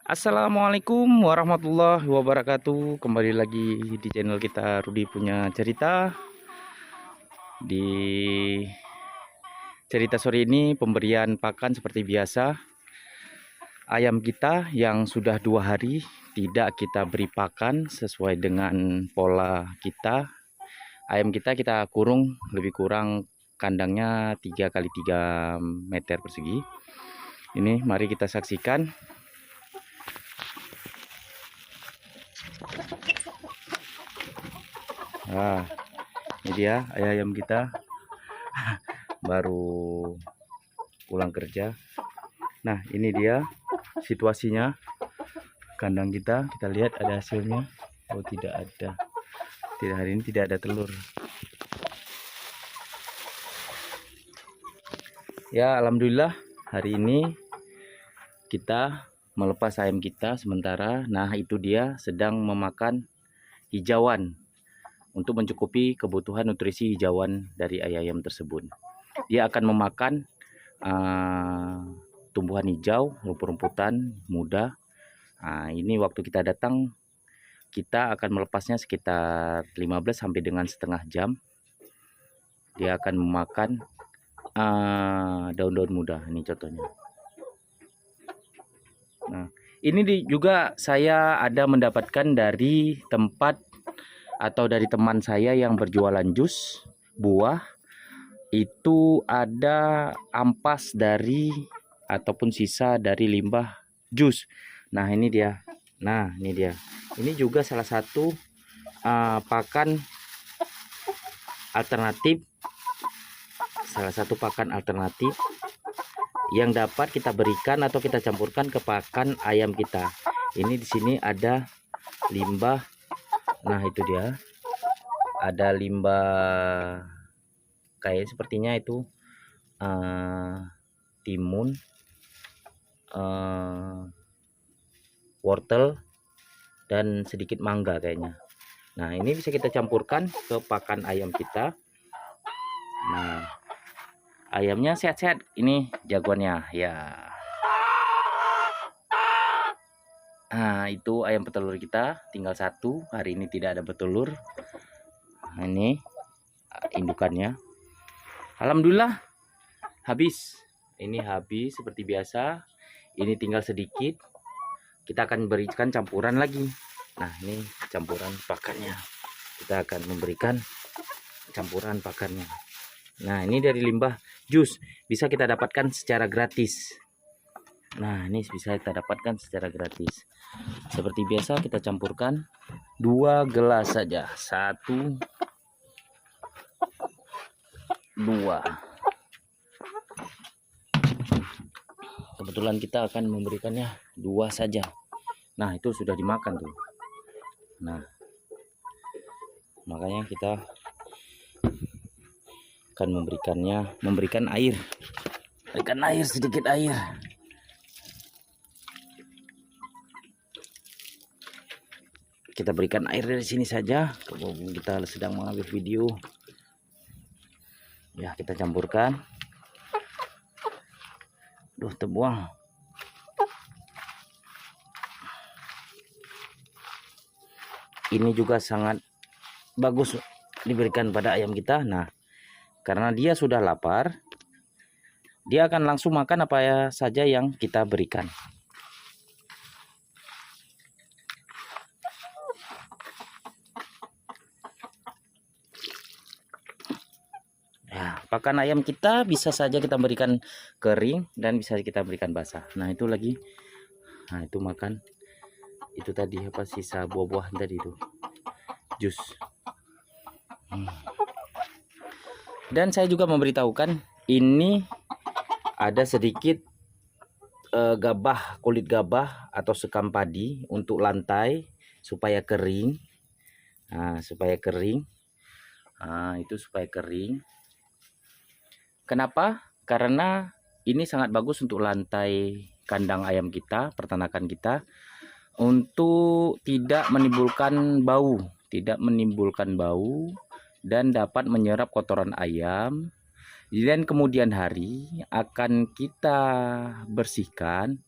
Assalamualaikum warahmatullahi wabarakatuh. Kembali lagi di channel kita, Rudi Punya Cerita. Di cerita sore ini pemberian pakan seperti biasa. Ayam kita yang sudah 2 hari tidak kita beri pakan sesuai dengan pola kita. Ayam kita kurung lebih kurang kandangnya 3 kali 3 meter persegi. Ini mari kita saksikan. Nah, ini dia ayam kita baru pulang kerja. Nah, ini dia situasinya kandang kita. Kita lihat ada hasilnya. Oh, tidak ada. Tidak, hari ini tidak ada telur. Ya, alhamdulillah hari ini kita melepas ayam kita sementara. Nah, itu dia sedang memakan hijauan untuk mencukupi kebutuhan nutrisi hijauan dari ayam tersebut. Dia akan memakan tumbuhan hijau, rumput-rumputan muda. Nah, ini waktu kita datang, kita akan melepasnya sekitar 15 sampai dengan setengah jam. Dia akan memakan daun-daun muda. Ini contohnya. Nah, ini juga saya ada mendapatkan dari tempat atau dari teman saya yang berjualan jus buah. Itu ada ampas dari ataupun sisa dari limbah jus. Nah, ini dia. Nah, ini dia. Ini juga salah satu pakan alternatif. Salah satu pakan alternatif yang dapat kita berikan atau kita campurkan ke pakan ayam kita. Ini di sini ada limbah. Nah, itu dia. Ada limbah kayak sepertinya itu timun, wortel, dan sedikit mangga kayaknya. Nah, ini bisa kita campurkan ke pakan ayam kita. Nah, ayamnya sehat-sehat. Ini jagoannya ya. Nah, itu ayam petelur kita tinggal satu. Hari ini tidak ada petelur. Nah, ini indukannya. Alhamdulillah habis. Ini habis seperti biasa. Ini tinggal sedikit. Kita akan berikan campuran lagi. Nah, ini campuran pakannya. Kita akan memberikan campuran pakannya. Nah, ini dari limbah jus. Bisa kita dapatkan secara gratis. Nah, ini bisa kita dapatkan secara gratis. Seperti biasa kita campurkan 2 gelas saja. 1, 2. Kebetulan kita akan memberikannya 2 saja. Nah, itu sudah dimakan tuh. Nah, makanya kita akan memberikan air. Berikan air, sedikit air. Kita berikan air dari sini saja. Kalau kita sedang mengambil video. Ya, kita campurkan. Duh, terbuang. Ini juga sangat bagus diberikan pada ayam kita. Nah, karena dia sudah lapar, dia akan langsung makan apa saja yang kita berikan. Ya, pakan ayam kita bisa saja kita berikan kering dan bisa kita berikan basah. Nah, itu lagi. Nah, itu makan. Itu tadi apa sisa buah-buahan tadi itu. Jus. Dan saya juga memberitahukan ini ada sedikit gabah, kulit gabah atau sekam padi untuk lantai supaya kering. Nah, supaya kering. Nah, itu supaya kering. Kenapa? Karena ini sangat bagus untuk lantai kandang ayam kita, peternakan kita, untuk tidak menimbulkan bau, dan dapat menyerap kotoran ayam. Dan kemudian hari akan kita bersihkan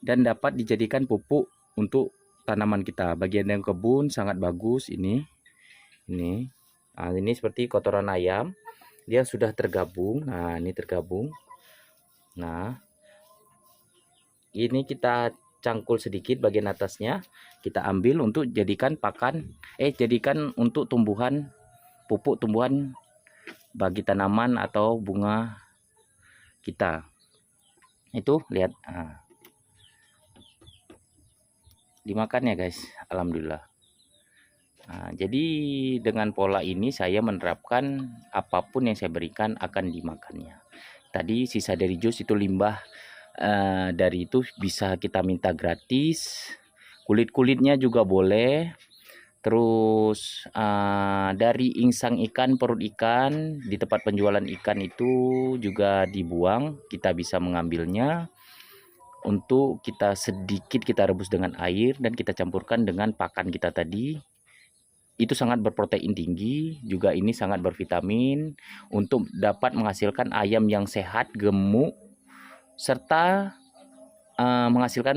dan dapat dijadikan pupuk untuk tanaman kita. Bagian yang kebun sangat bagus ini. Nah, ini seperti kotoran ayam, dia sudah tergabung. Nah, ini tergabung. Nah, ini kita cangkul sedikit bagian atasnya, kita ambil untuk jadikan pakan, jadikan untuk tumbuhan, pupuk tumbuhan bagi tanaman atau bunga kita. Itu lihat, dimakan ya guys, alhamdulillah. Nah, jadi dengan pola ini saya menerapkan apapun yang saya berikan akan dimakannya. Tadi sisa dari jus itu limbah, dari itu bisa kita minta gratis, kulit-kulitnya juga boleh. Terus dari insang ikan, perut ikan di tempat penjualan ikan itu juga dibuang, kita bisa mengambilnya. Untuk kita sedikit kita rebus dengan air dan kita campurkan dengan pakan kita tadi. Itu sangat berprotein tinggi, juga ini sangat bervitamin untuk dapat menghasilkan ayam yang sehat, gemuk, serta menghasilkan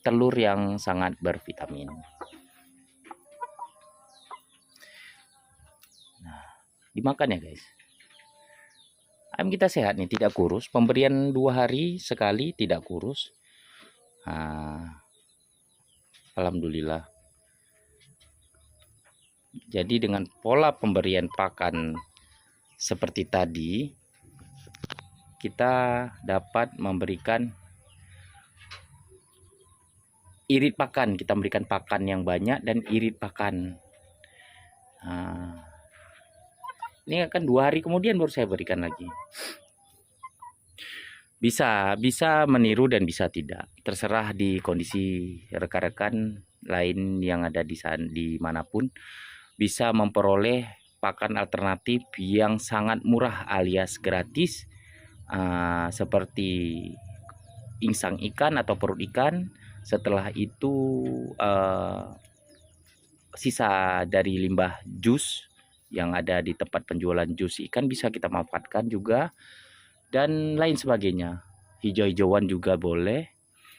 telur yang sangat bervitamin. Nah, dimakan ya guys. Ayam kita sehat nih, tidak kurus. Pemberian 2 hari sekali, tidak kurus. Alhamdulillah. Jadi dengan pola pemberian pakan seperti tadi, kita dapat memberikan irit pakan. Kita memberikan pakan yang banyak dan irit pakan. Ini akan 2 hari kemudian baru saya berikan lagi. Bisa meniru dan bisa tidak. Terserah di kondisi rekan-rekan lain yang ada di manapun. Bisa memperoleh pakan alternatif yang sangat murah alias gratis, seperti insang ikan atau perut ikan. Setelah itu sisa dari limbah jus yang ada di tempat penjualan jus ikan bisa kita manfaatkan juga, dan lain sebagainya. Hijau-hijauan juga boleh,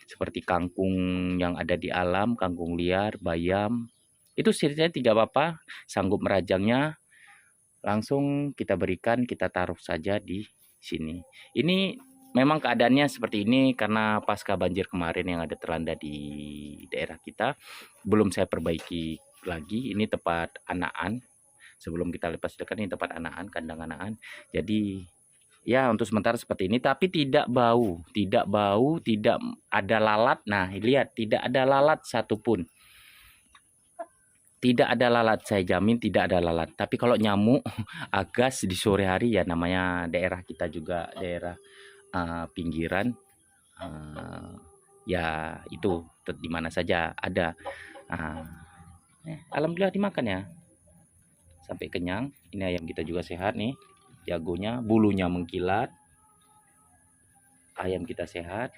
seperti kangkung yang ada di alam, kangkung liar, bayam. Itu ceritanya tidak apa-apa, sanggup merajangnya, langsung kita berikan, kita taruh saja di sini. Ini memang keadaannya seperti ini karena pasca banjir kemarin yang ada terlanda di daerah kita. Belum saya perbaiki lagi, ini tempat anakan. Sebelum kita lepas dekat, ini tempat anakan, kandang anakan. Jadi ya untuk sementara seperti ini, tapi tidak bau, tidak ada lalat. Nah, lihat, tidak ada lalat satupun. Tidak ada lalat, saya jamin tidak ada lalat. Tapi kalau nyamuk agas di sore hari, ya namanya daerah kita juga daerah pinggiran, ya itu di mana saja ada. Alhamdulillah dimakan ya, sampai kenyang. Ini ayam kita juga sehat nih, jagonya, bulunya mengkilat. Ayam kita sehat.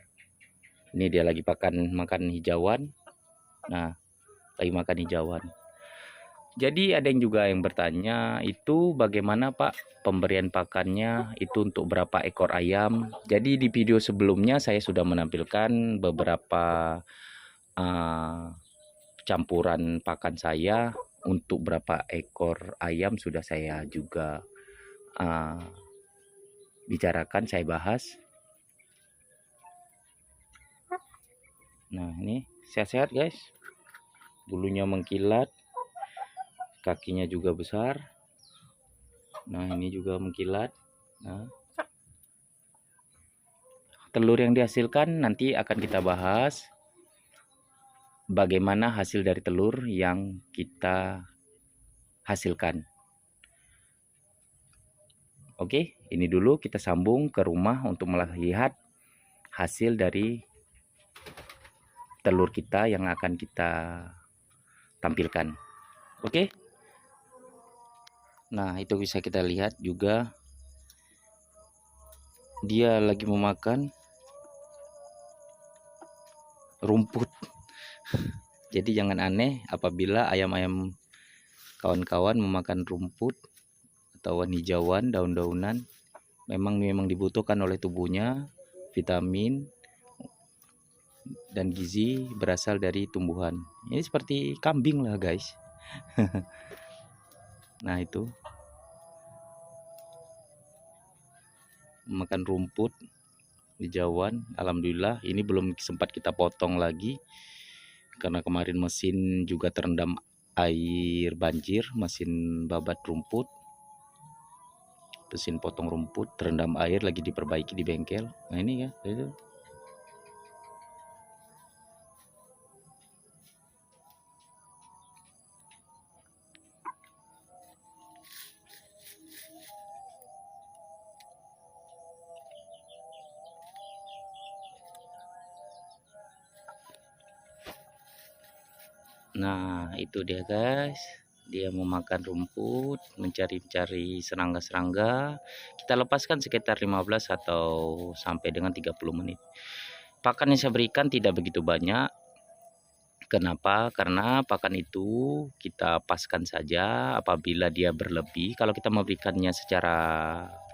Ini dia lagi makan hijauan. Nah, lagi makan hijauan. Jadi ada yang bertanya, itu bagaimana Pak pemberian pakannya, itu untuk berapa ekor ayam? Jadi di video sebelumnya saya sudah menampilkan beberapa campuran pakan saya untuk berapa ekor ayam, sudah saya juga bicarakan, saya bahas. Nah, ini sehat-sehat guys, bulunya mengkilat, kakinya juga besar. Nah, ini juga mengkilat. Nah, telur yang dihasilkan nanti akan kita bahas bagaimana hasil dari telur yang kita hasilkan. Oke, ini dulu kita sambung ke rumah untuk melihat hasil dari telur kita yang akan kita tampilkan. Oke. Nah, itu bisa kita lihat juga, dia lagi memakan rumput. Jadi jangan aneh apabila ayam-ayam kawan-kawan memakan rumput atau hijauan, daun-daunan. Memang dibutuhkan oleh tubuhnya vitamin dan gizi berasal dari tumbuhan. Ini seperti kambing lah guys. Nah itu makan rumput hijauan. Alhamdulillah ini belum sempat kita potong lagi karena kemarin mesin juga terendam air banjir, mesin babat rumput, mesin potong rumput terendam air, lagi diperbaiki di bengkel. Nah ini ya itu. Nah itu dia guys, dia mau makan rumput, mencari-cari serangga-serangga. Kita lepaskan sekitar 15 atau sampai dengan 30 menit. Pakan yang saya berikan tidak begitu banyak. Kenapa? Karena pakan itu kita paskan saja apabila dia berlebih. Kalau kita memberikannya secara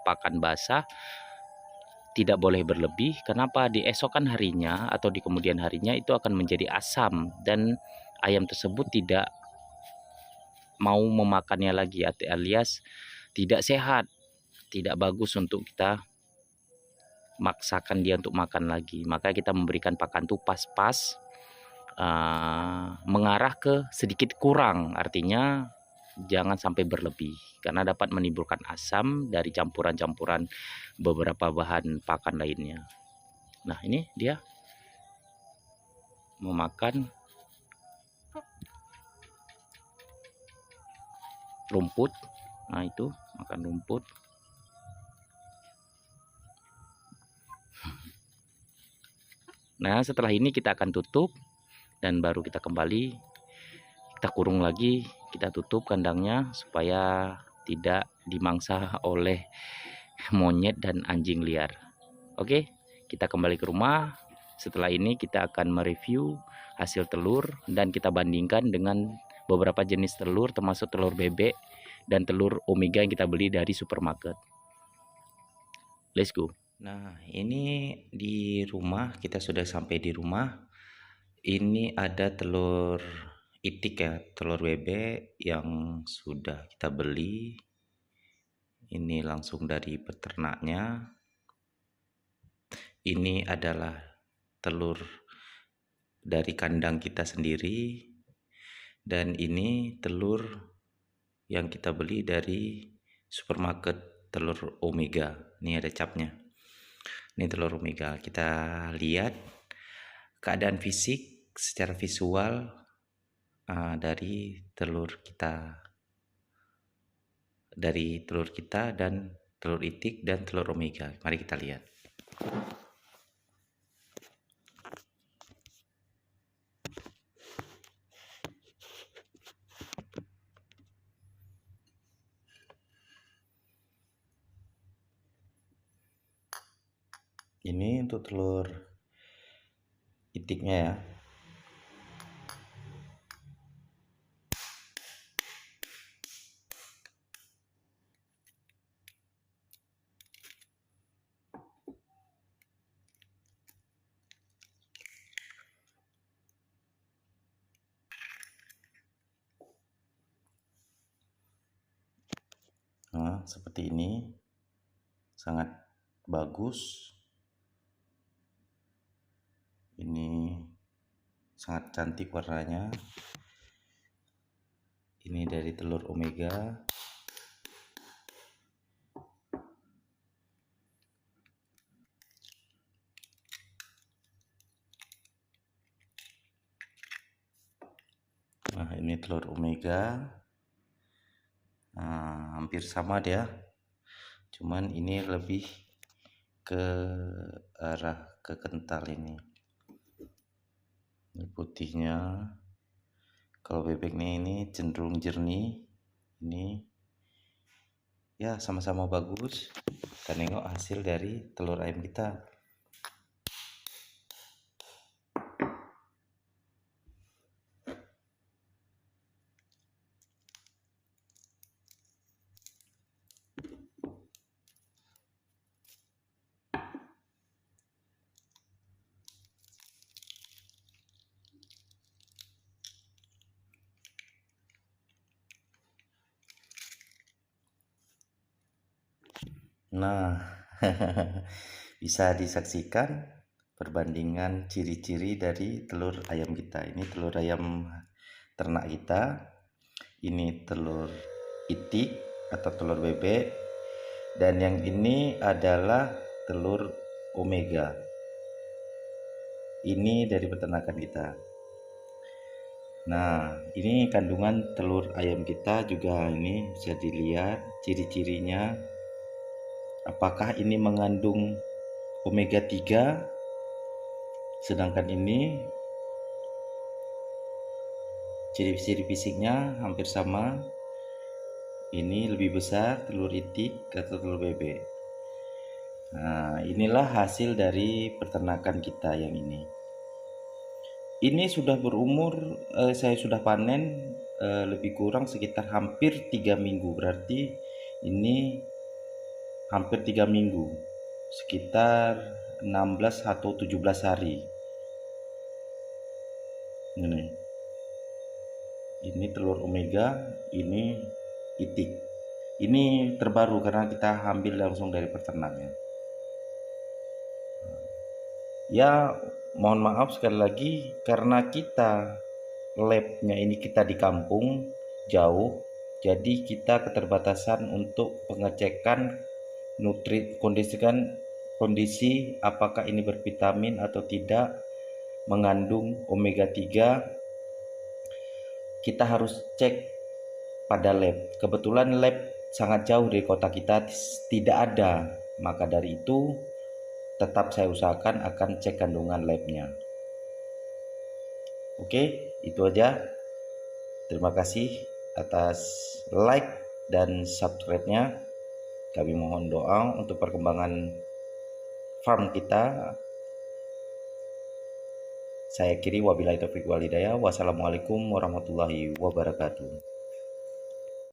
pakan basah, tidak boleh berlebih. Kenapa? Di esokan harinya atau di kemudian harinya itu akan menjadi asam dan ayam tersebut tidak mau memakannya lagi, alias tidak sehat, tidak bagus untuk kita maksakan dia untuk makan lagi. Maka kita memberikan pakan itu pas-pas, mengarah ke sedikit kurang, artinya jangan sampai berlebih karena dapat menimbulkan asam dari campuran-campuran beberapa bahan pakan lainnya. Nah ini dia memakan rumput. Nah itu makan rumput. Nah setelah ini kita akan tutup dan baru kita kembali, kita kurung lagi, kita tutup kandangnya supaya tidak dimangsa oleh monyet dan anjing liar. Oke, kita kembali ke rumah. Setelah ini kita akan mereview hasil telur dan kita bandingkan dengan beberapa jenis telur, termasuk telur bebek dan telur omega yang kita beli dari supermarket. Let's go. Nah ini di rumah, kita sudah sampai di rumah. Ini ada telur itik ya, telur bebek yang sudah kita beli. Ini langsung dari peternaknya. Ini adalah telur dari kandang kita sendiri. Dan ini telur yang kita beli dari supermarket, telur omega. Ini ada capnya. Ini telur omega. Kita lihat keadaan fisik secara visual dari telur kita dan telur itik dan telur omega. Mari kita lihat. Ini untuk telur itiknya ya. Nah, seperti ini, sangat bagus. Ini sangat cantik warnanya. Ini dari telur omega. Nah, ini telur omega. Nah, hampir sama dia. Cuman ini lebih ke arah ke kental ini. Ini putihnya. Kalau bebeknya ini cenderung jernih. Ini ya sama-sama bagus. Kita nengok hasil dari telur ayam kita. Nah, bisa disaksikan perbandingan ciri-ciri dari telur ayam kita. Ini telur ayam ternak kita, ini telur itik atau telur bebek, dan yang ini adalah telur omega. Ini dari peternakan kita. Nah, ini kandungan telur ayam kita juga, ini bisa dilihat ciri-cirinya. Apakah ini mengandung omega 3, sedangkan ini ciri-ciri fisiknya hampir sama. Ini lebih besar telur itik atau telur bebek. Nah, inilah hasil dari peternakan kita yang ini. Ini sudah berumur, saya sudah panen lebih kurang sekitar hampir 3 minggu. Berarti ini hampir 3 minggu, sekitar 16 atau 17 hari. Ini telur omega, ini itik. Ini terbaru karena kita ambil langsung dari peternaknya. Ya, mohon maaf sekali lagi karena kita labnya ini kita di kampung jauh, jadi kita keterbatasan untuk pengecekan kondisi apakah ini bervitamin atau tidak, mengandung omega 3. Kita harus cek pada lab. Kebetulan lab sangat jauh dari kota kita, tidak ada. Maka dari itu tetap saya usahakan akan cek kandungan labnya. Oke, itu aja. Terima kasih atas like dan subscribe-nya. Kami mohon doa untuk perkembangan farm kita. Saya akhiri, wabillahi taufiq wal hidayah. Wassalamualaikum warahmatullahi wabarakatuh.